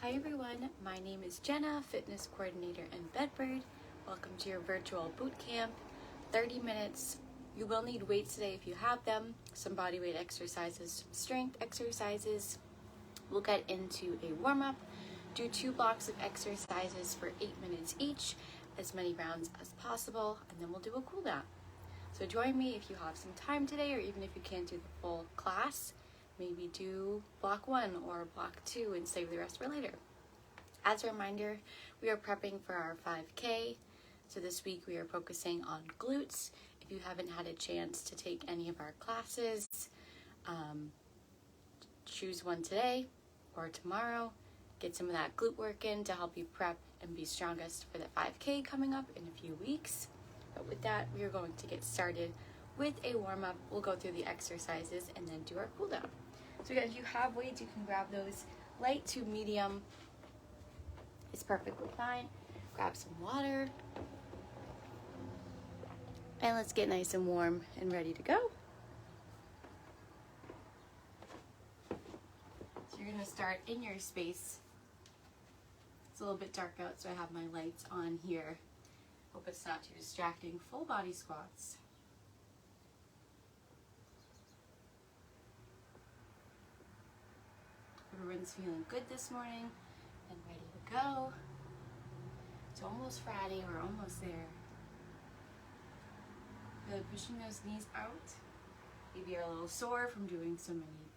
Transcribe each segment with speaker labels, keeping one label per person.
Speaker 1: Hi everyone, my name is Jenna, fitness coordinator in Bedford. Welcome to your virtual boot camp, 30 minutes. You will need weights today if you have them, some body weight exercises, strength exercises. We'll get into a warm-up, do 2 blocks of exercises for 8 minutes each, as many rounds as possible, and then we'll do a cool down. So join me if you have some time today, or even if you can't do the full class. Maybe do block 1 or block 2 and save the rest for later. As a reminder, we are prepping for our 5K. So this week we are focusing on glutes. If you haven't had a chance to take any of our classes, choose one today or tomorrow. Get some of that glute work in to help you prep and be strongest for the 5K coming up in a few weeks. But with that, we are going to get started with a warm-up. We'll go through the exercises and then do our cool down. So again, if you have weights, you can grab those. Light to medium is perfectly fine. Grab some water. And let's get nice and warm and ready to go. So you're gonna start in your space. It's a little bit dark out, so I have my lights on here. Hope it's not too distracting. Full body squats. Everyone's feeling good this morning and ready to go. It's almost Friday, we're almost there. Really pushing those knees out. Maybe you're a little sore from doing so many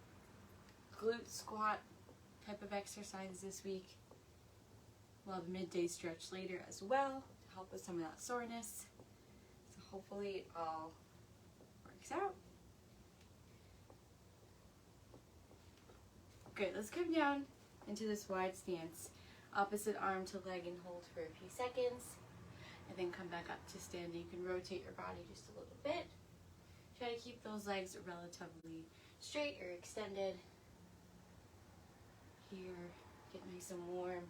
Speaker 1: glute squat type of exercises this week. We'll have a midday stretch later as well to help with some of that soreness. So hopefully it all works out. Good, let's come down into this wide stance. Opposite arm to leg and hold for a few seconds. And then come back up to standing. You can rotate your body just a little bit. Try to keep those legs relatively straight or extended. Here, get nice and warm.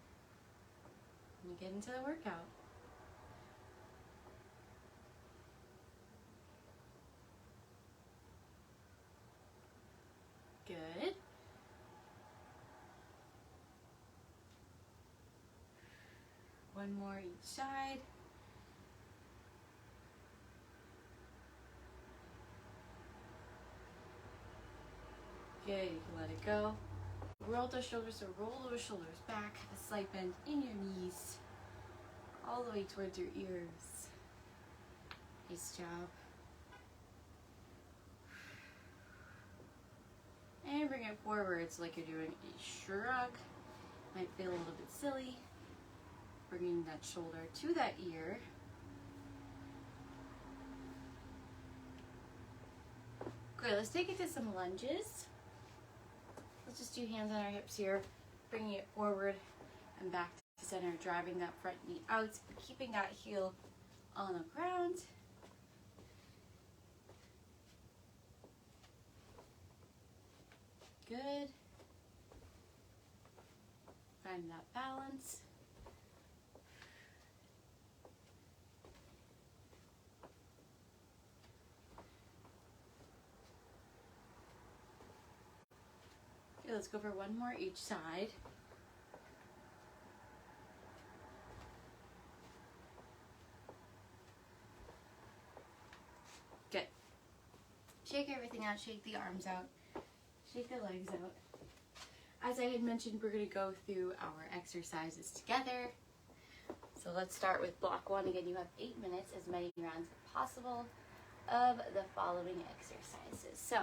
Speaker 1: And get into the workout. Good. One more each side. Good, you can let it go. Roll those shoulders, so roll those shoulders back, a slight bend in your knees, all the way towards your ears. Nice job. And bring it forwards like you're doing a shrug. Might feel a little bit silly. Bringing that shoulder to that ear. Good, let's take it to some lunges. Let's just do hands on our hips here, bringing it forward and back to center, driving that front knee out, keeping that heel on the ground. Good. Find that balance. Okay, let's go for one more each side. Good. Shake everything out, shake the arms out, shake the legs out. As I had mentioned, we're going to go through our exercises together. So let's start with block 1. Again, you have 8 minutes, as many rounds as possible of the following exercises. So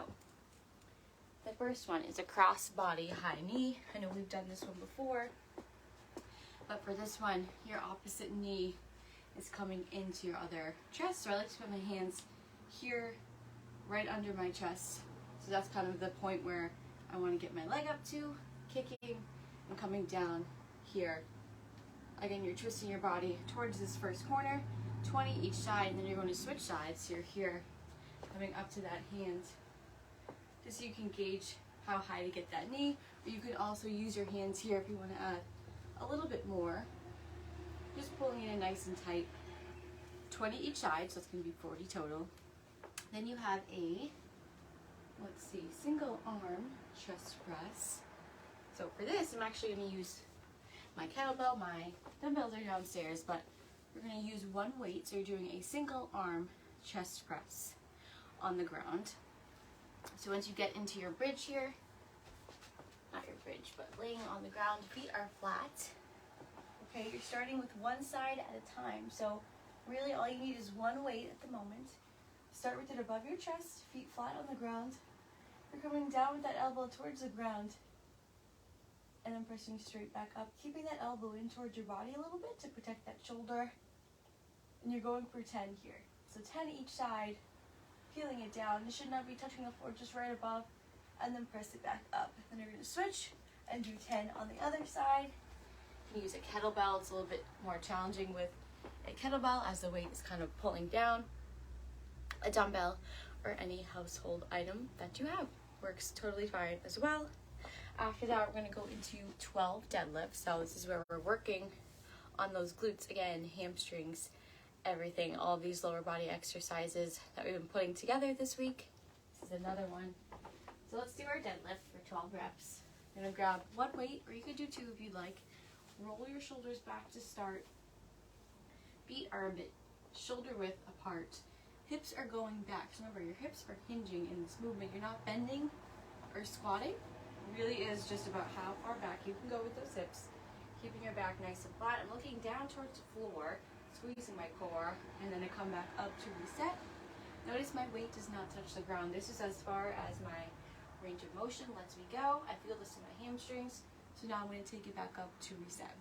Speaker 1: the first one is a cross body high knee. I know we've done this one before, but for this one, your opposite knee is coming into your other chest. So I like to put my hands here, right under my chest. So that's kind of the point where I want to get my leg up to, kicking and coming down here. Again, you're twisting your body towards this first corner, 20 each side, and then you're going to switch sides. So you're here, coming up to that hand, just so you can gauge how high to get that knee. Or you can also use your hands here if you want to add a little bit more. Just pulling it in nice and tight. 20 each side, so it's going to be 40 total. Then you have a, let's see, single arm chest press. So for this, I'm actually going to use my kettlebell, my dumbbells are downstairs, but we're going to use one weight. So you're doing a single arm chest press on the ground. So once you get into your bridge here, not your bridge, but laying on the ground, feet are flat. Okay, you're starting with one side at a time. So really all you need is one weight at the moment. Start with it above your chest, feet flat on the ground. You're coming down with that elbow towards the ground and then pressing straight back up, keeping that elbow in towards your body a little bit to protect that shoulder. And you're going for 10 here. So 10 each side, peeling it down. This should not be touching the floor, just right above, and then press it back up. Then you're going to switch and do 10 on the other side. You can use a kettlebell. It's a little bit more challenging with a kettlebell as the weight is kind of pulling down. A dumbbell or any household item that you have works totally fine as well. After that, we're going to go into 12 deadlifts. So this is where we're working on those glutes again, hamstrings, everything, all of these lower body exercises that we've been putting together this week. This is another one. So let's do our deadlift for 12 reps. You're going to grab one weight, or you could do two if you'd like. Roll your shoulders back to start. Feet are a bit shoulder width apart. Hips are going back. So remember, your hips are hinging in this movement. You're not bending or squatting. It really is just about how far back you can go with those hips. Keeping your back nice and flat. I'm looking down towards the floor, squeezing my core, and then I come back up to reset. Notice my weight does not touch the ground. This is as far as my range of motion lets me go. I feel this in my hamstrings. So now I'm going to take it back up to reset.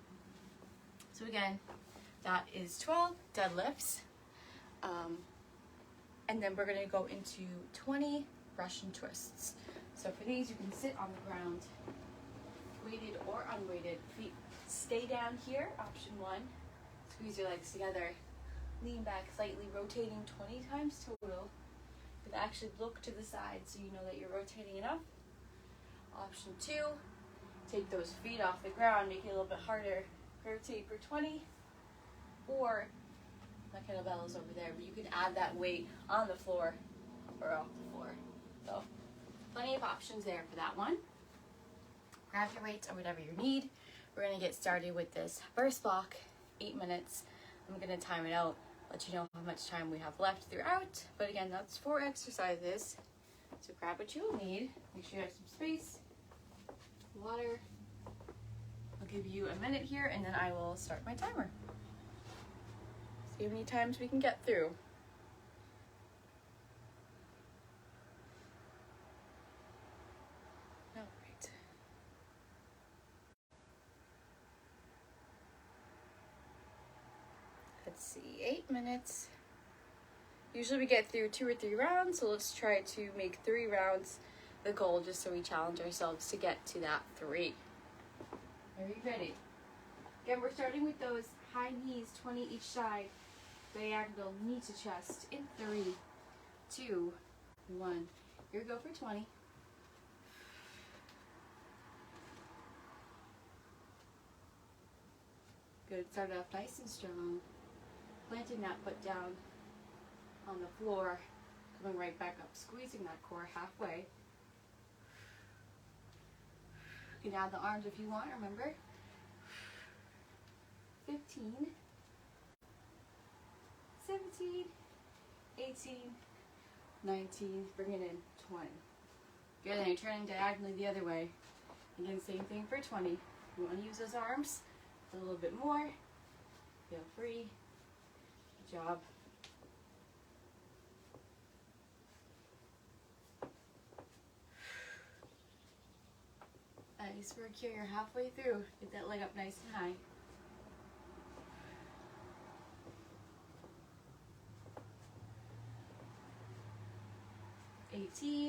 Speaker 1: So again, that is 12 deadlifts. And then we're going to go into 20 Russian twists. So for these, you can sit on the ground, weighted or unweighted. Feet stay down here, option one. Squeeze your legs together. Lean back slightly, rotating 20 times total. But actually look to the side so you know that you're rotating enough. Option two, take those feet off the ground, make it a little bit harder. Rotate for 20. Or my kettlebell is over there, but you can add that weight on the floor or off the floor. So plenty of options there for that one. Grab your weights or whatever you need. We're going to get started with this first block, 8 minutes. I'm going to time it out, let you know how much time we have left throughout. But again, that's 4 exercises. So grab what you will need. Make sure you have some space, water. I'll give you a minute here and then I will start my timer. See how many times we can get through. All right. Let's see, 8 minutes. Usually we get through 2 or 3 rounds, so let's try to make 3 rounds the goal, just so we challenge ourselves to get to that 3. Are you ready? Again, we're starting with those high knees, 20 each side. Diagonal, knee to chest, in 3, 2, 1. Here we go for 20. Good, start off nice and strong. Planting that foot down on the floor, coming right back up, squeezing that core halfway. You can add the arms if you want, remember. 15. 17, 18, 19, bring it in, 20. Good, then you're turning diagonally the other way. Again, same thing for 20. You want to use those arms a little bit more. Feel free. Good job. Nice work here, you're halfway through. Get that leg up nice and high.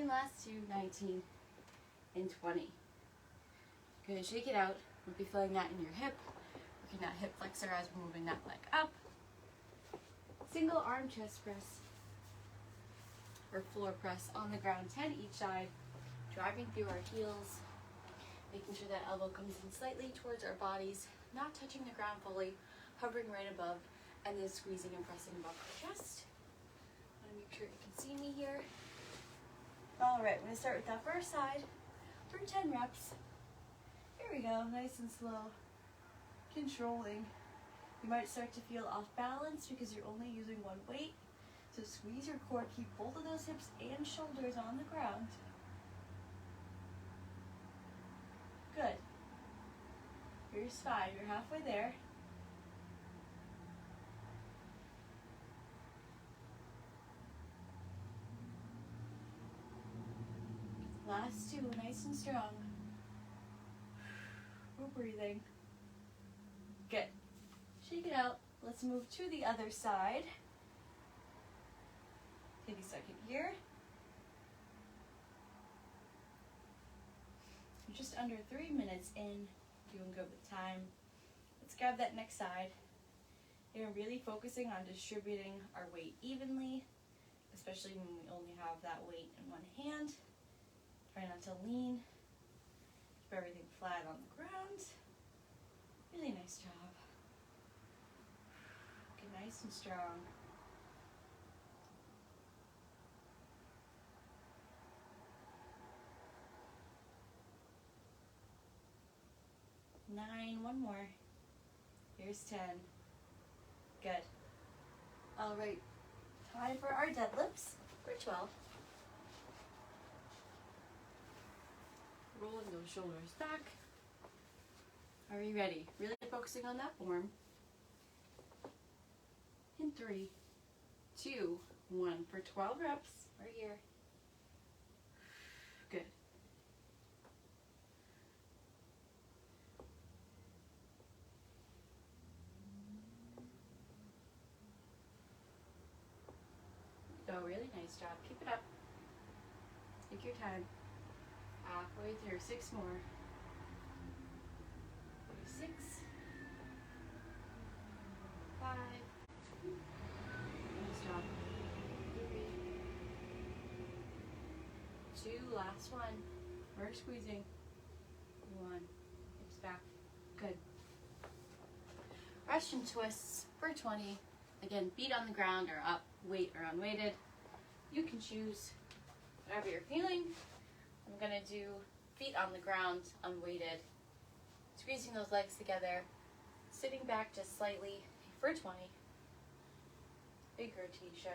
Speaker 1: Last 2, 19, and 20. Good, shake it out. We'll be feeling that in your hip. Working that hip flexor as we're moving that leg up. Single arm chest press or floor press on the ground, 10 each side. Driving through our heels. Making sure that elbow comes in slightly towards our bodies, not touching the ground fully, hovering right above, and then squeezing and pressing above our chest. I want to make sure you can see me here. All right, I'm going to start with that first side for 10 reps. Here we go, nice and slow. controlling. You might start to feel off balance because you're only using one weight. So squeeze your core, keep both of those hips and shoulders on the ground. Good. Here's 5, you're halfway there. Last 2, nice and strong. We're breathing. Good. Shake it out. Let's move to the other side. Take a second here. You're just under 3 minutes in. Doing good with time. Let's grab that next side. You're really focusing on distributing our weight evenly, especially when we only have that weight in one hand. Try not to lean. Keep everything flat on the ground. Really nice job. Get nice and strong. 9, one more. Here's 10. Good. All right, time for our deadlifts for 12. Rolling those shoulders back. Are you ready? Really focusing on that form. In 3, 2, 1 for 12 reps. Right here. Good. Go, really nice job. Keep it up. Take your time. Halfway through. 6 more. 6. 5. Nice job. 3. 2. Last one. We're squeezing. 1. Hips back. Good. Russian twists for 20. Again, feet on the ground or up, weight or unweighted. You can choose whatever you're feeling. I'm going to do feet on the ground, unweighted. Squeezing those legs together. Sitting back just slightly for 20. Big rotation.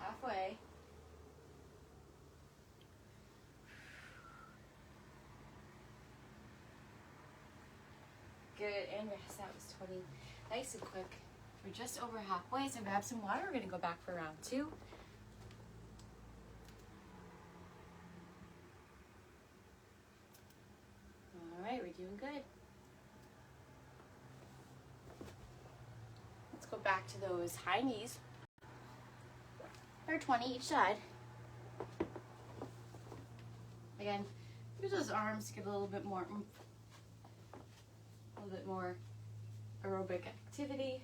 Speaker 1: Halfway. Good, and rest. That was 20. Nice and quick. We're just over halfway, so grab some water. We're going to go back for round 2. All right, we're doing good. Let's go back to those high knees. They're 20 each side. Again, use those arms to get a little bit more oomph. A little bit more aerobic activity.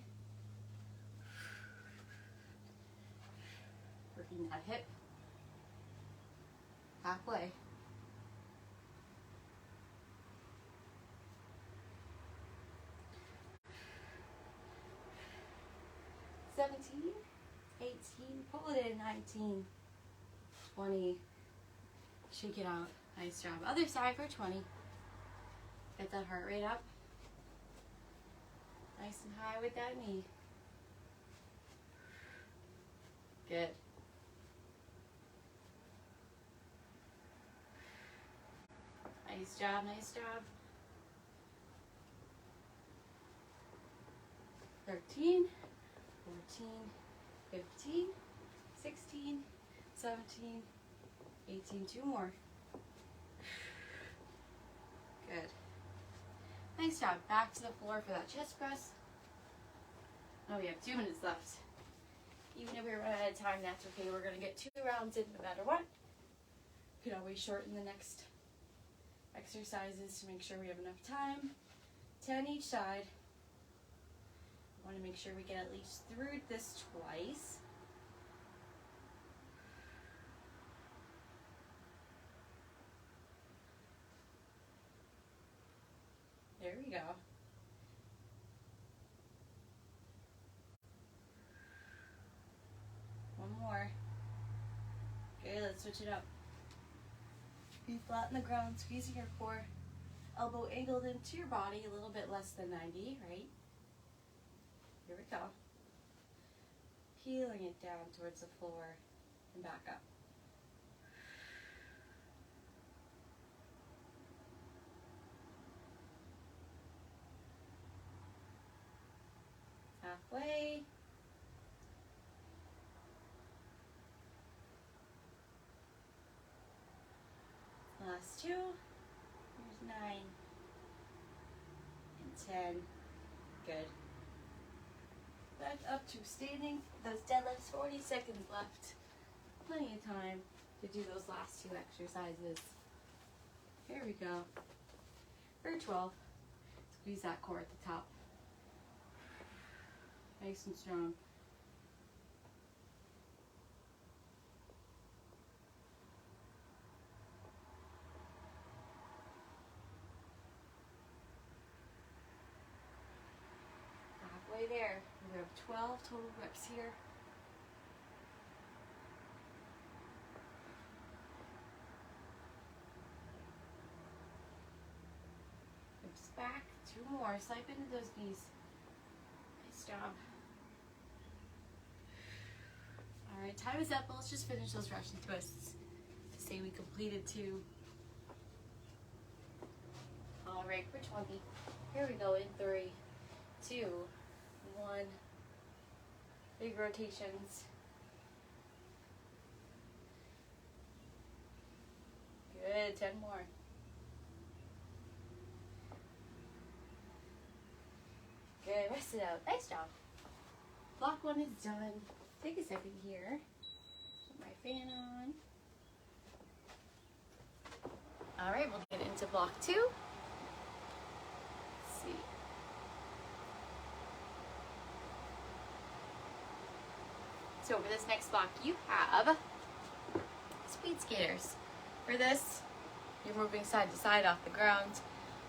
Speaker 1: Working that hip. Halfway. $17, $18, pull it in, $19, $20, shake it out. Nice job. Other side for 20. Get that heart rate up. Nice and high with that knee. Good. Nice job, nice job. 13, 14, 15, 16, 17, 18, 2 more. Good. Nice job. Back to the floor for that chest press. Oh, we have 2 minutes left. Even if we run out of time, that's okay. We're going to get 2 rounds in no matter what. You can always shorten the next exercises to make sure we have enough time. 10 each side. I want to make sure we get at least through this twice. There we go. One more. Okay, let's switch it up. Be flat on the ground, squeezing your core. Elbow angled into your body, a little bit less than 90, right? Here we go. Peeling it down towards the floor and back up. Halfway. Last two. Here's 9 and 10. Good. Back up to standing. Those deadlifts, 40 seconds left. Plenty of time to do those last two exercises. Here we go. For 12. Squeeze that core at the top. Nice and strong. Halfway there. We have 12 total reps here. Hips back. 2 more. Swipe into those knees. Nice job. Alright, time is up. Let's just finish those Russian twists to say we completed 2. Alright, for 20. Here we go in 3, 2, 1. Big rotations. Good, 10 more. Good, rest it out. Nice job. Block 1 is done. Take a second here. Put my fan on. Alright, we'll get into block 2. Let's see. So for this next block, you have speed skaters. For this, you're moving side to side off the ground.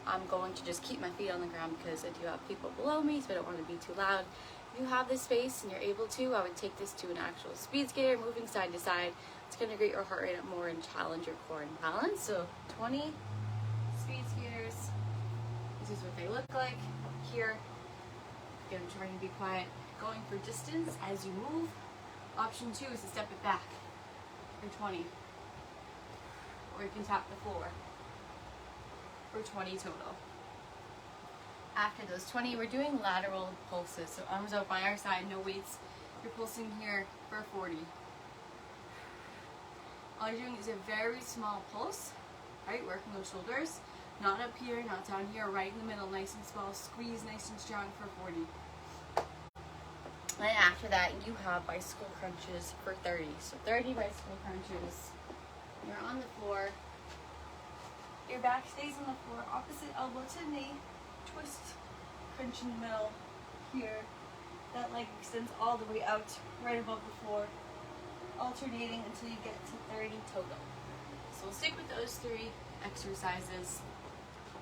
Speaker 1: I'm going to just keep my feet on the ground because I do have people below me, so I don't want to be too loud. If you have this space and you're able to, I would take this to an actual speed skater, moving side to side. It's going to get your heart rate up more and challenge your core and balance. So 20 speed skaters. This is what they look like. Here, again, I'm trying to be quiet. Going for distance as you move. Option 2 is to step it back for 20. Or you can tap the floor for 20 total. After those 20, we're doing lateral pulses. So arms out by our side, no weights. You're pulsing here for 40. All you're doing is a very small pulse, right? Working those shoulders. Not up here, not down here, right in the middle, nice and small. Squeeze nice and strong for 40. And after that, you have bicycle crunches for 30. So 30 bicycle crunches. You're on the floor. Your back stays on the floor, opposite elbow to knee. Twist, crunch in the middle here. That leg extends all the way out, right above the floor. Alternating until you get to 30 total. So we'll stick with those 3 exercises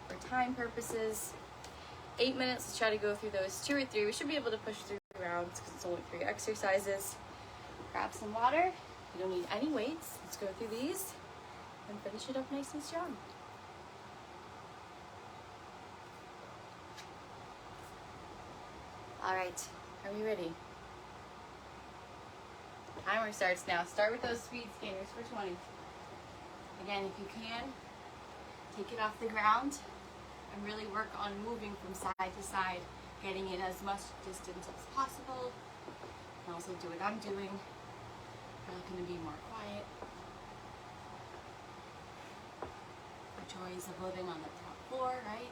Speaker 1: for time purposes. 8 minutes, let's try to go through those 2 or 3. We should be able to push through rounds because it's only 3 exercises. Grab some water. You don't need any weights. Let's go through these and finish it up nice and strong. Alright, are we ready? Timer starts now. Start with those speed skaters for 20. Again, if you can, take it off the ground and really work on moving from side to side, getting in as much distance as possible. And also do what I'm doing. I'm going to be more quiet. The joys of living on the top floor, right?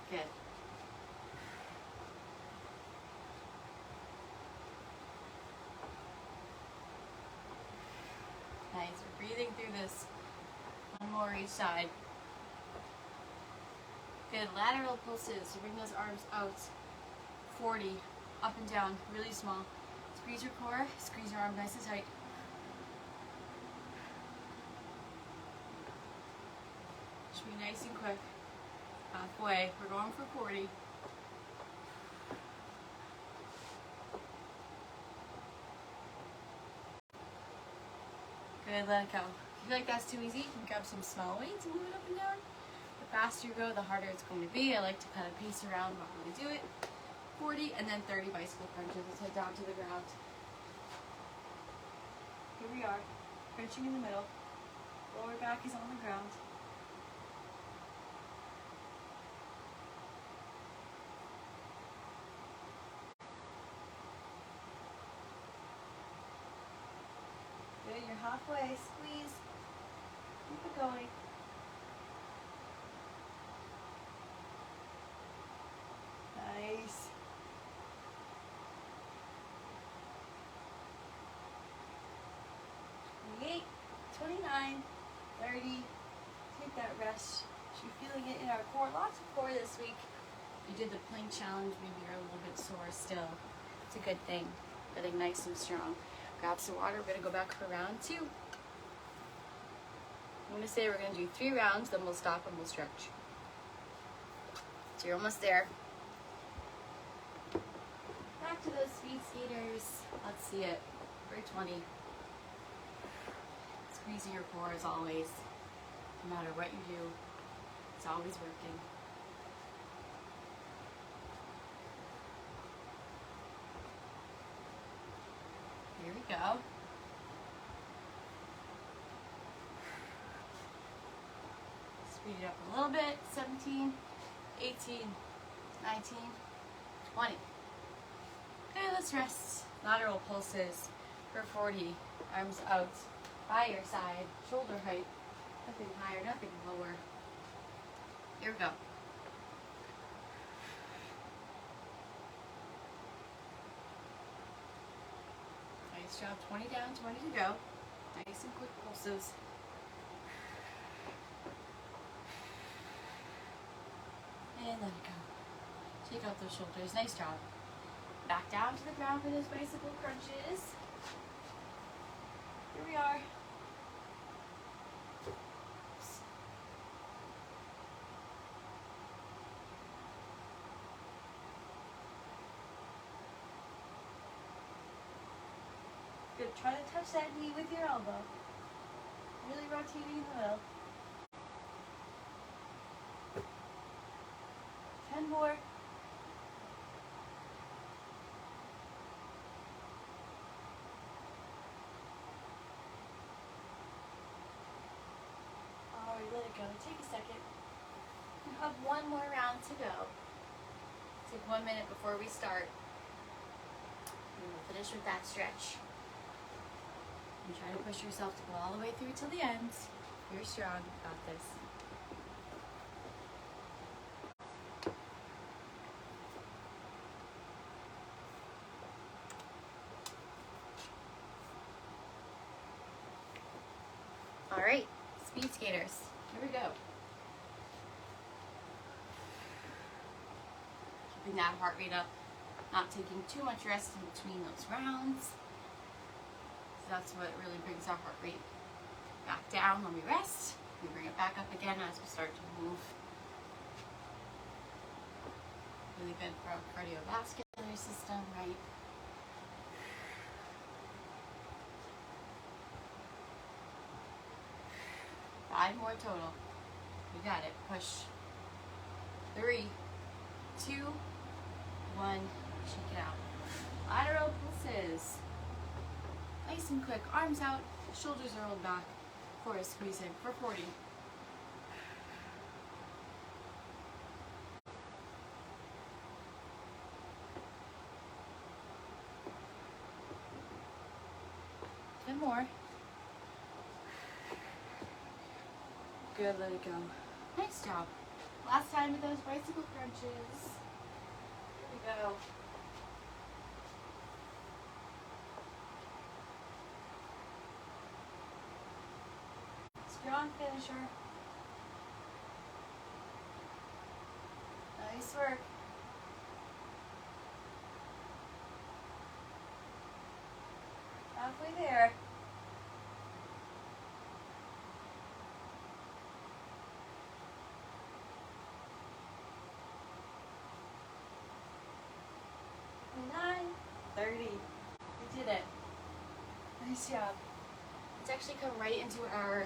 Speaker 1: Good. Nice, we're breathing through this. 1 more each side. Good, lateral pulses. So bring those arms out. 40, up and down, really small. Squeeze your core, squeeze your arm nice and tight. Should be nice and quick. Halfway, we're going for 40. Good, let it go. If you feel like that's too easy, you can grab some small weights and move it up and down. The faster you go, the harder it's going to be. I like to kind of pace around while I do it. 40 and then 30 bicycle crunches. Let's head down to the ground. Here we are, crunching in the middle. Lower back is on the ground. Good, you're halfway. Squeeze. Keep it going. Nice. 28, 29, 30. Take that rest. You're feeling it in our core. Lots of core this week. You did the plank challenge. Maybe you're a little bit sore still. It's a good thing. Feeling nice and strong. Grab some water. We're going to go back for round 2. I'm going to say we're going to do 3 rounds, then we'll stop and we'll stretch. So you're almost there. Back to those speed skaters. Let's see it. For 20. Squeezing your core as always. No matter what you do, it's always working. Here we go. Speed it up a little bit. 17, 18, 19, 20. Okay, let's rest. Lateral pulses for 40. Arms out by your side. Shoulder height. Nothing higher, nothing lower. Here we go. Nice job. 20 down, 20 to go. Nice and quick pulses. And let it go. Take out those shoulders. Nice job. Back down to the ground for those bicycle crunches. Here we are. Good. Try to touch that knee with your elbow. Really rotating in the middle. 10 more. Alright, let it go. Take a second. We have 1 more round to go. Take 1 minute before we start. And we'll finish with that stretch. And try to push yourself to go all the way through till the end. You're strong. You got this. Alright, speed skaters. Here we go. Keeping that heart rate up. Not taking too much rest in between those rounds. That's what really brings our heart rate back down when we rest. We bring it back up again as we start to move. Really good for our cardiovascular system, right? Five more total. You got it. Push. 3, 2, 1. Shake it out. Lateral pulses. Nice and quick. Arms out. Shoulders are rolled back. For a squeeze in for 40. And more. Good, let it go. Nice job. Last time with those bicycle crunches. Here we go. Strong finisher. Nice work. Halfway there. Nine, 30. You did it. Nice job. Let's actually come right into our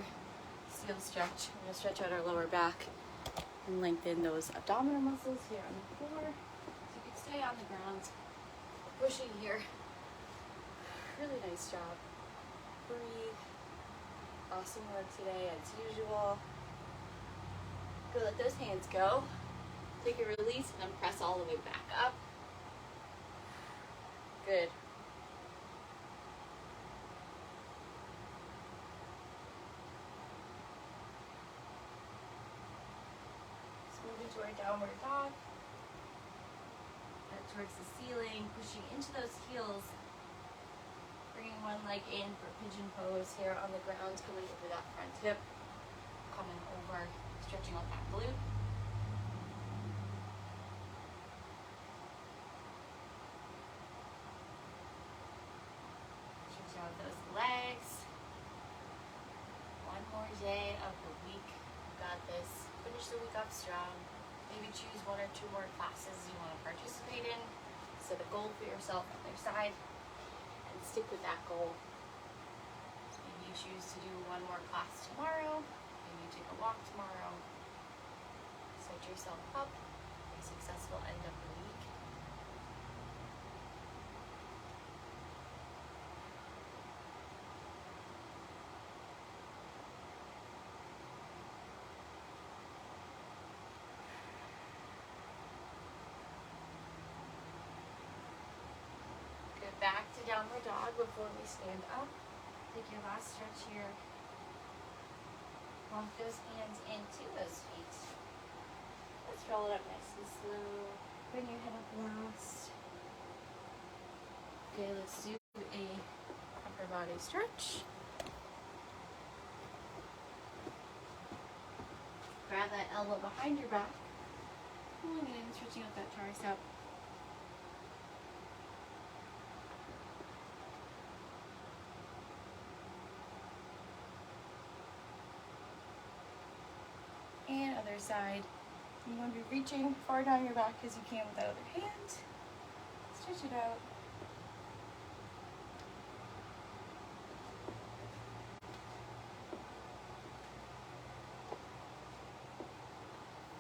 Speaker 1: seal stretch. We're gonna stretch out our lower back and lengthen those abdominal muscles here on the floor. So you can stay on the ground, pushing here. Really nice job. Breathe. Awesome work today as usual. Good, let those hands go. Take a release and then press all the way back up. Good. Let's move into our downward dog. Head towards the ceiling, pushing into those heels. Bringing one leg in for pigeon pose here on the ground, coming over that front hip. Coming over, stretching out that glute. Stretch out those legs. One more day of the week. You got this. Finish the week off strong. Maybe choose one or two more classes you want to participate in. Set a goal for yourself on their side and stick with that goal. So maybe you choose to do one more class tomorrow. Maybe you take a walk tomorrow. Set yourself up for a successful end of the week. Back to downward dog before we stand up. Take your last stretch here. Walk those hands into those feet. Let's roll it up nice and slow. Bring your head up last. Okay, let's do a upper body stretch. Grab that elbow behind your back. Pulling it in, stretching out that tricep. And other side. You want to be reaching far down your back as you can with that other hand. Stretch it out.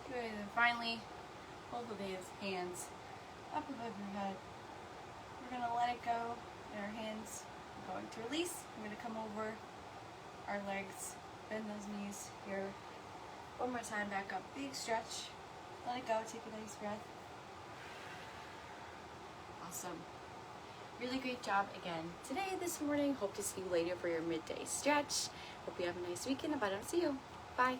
Speaker 1: Good, and then finally, both of these hands up above your head. We're going to let it go, and our hands are going to release. We're going to come over our legs, bend those knees here. One more time, back up, big stretch. Let it go, take a nice breath. Awesome. Really great job again today, this morning. Hope to see you later for your midday stretch. Hope you have a nice weekend. If I don't see you, bye.